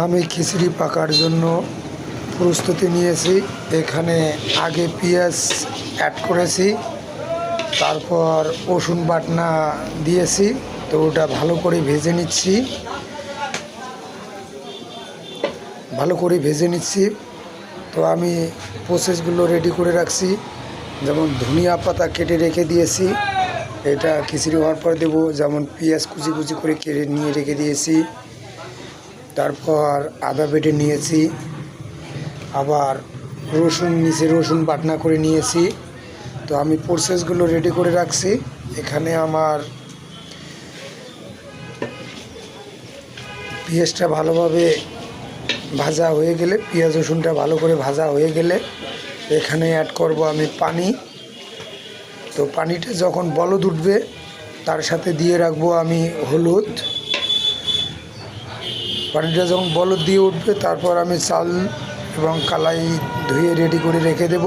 আমি খিচুড়ি পাকার জন্য প্রস্তুতি নিয়েছি। এখানে আগে পেঁয়াজ অ্যাড করেছি, তারপর রসুন বাটনা দিয়েছি। তো ওটা ভালো করে ভেজে নিচ্ছি। তো আমি প্রসেসগুলো রেডি করে রাখছি। যেমন ধনিয়া পাতা কেটে রেখে দিয়েছি, এটা খিচুড়ি হওয়ার পর দেবো। যেমন পেঁয়াজ কুচি কুচি করে কেটে নিয়ে রেখে দিয়েছি, তারপর আদা বেটে নিয়েছি, আবার রসুন বাটনা করে নিয়েছি। তো আমি প্রসেসগুলো রেডি করে রাখছি। এখানে আমার পেঁয়াজটা ভালোভাবে ভাজা হয়ে গেলে, পেঁয়াজ রসুনটা ভালো করে ভাজা হয়ে গেলে এখানে অ্যাড করব আমি পানি। তো পানিটা যখন বলদ উঠবে তার সাথে দিয়ে রাখবো আমি হলুদ। পানিটা যখন বলদ দিয়ে উঠবে তারপর আমি চাল এবং কালাই ধুয়ে রেডি করে রেখে দেব।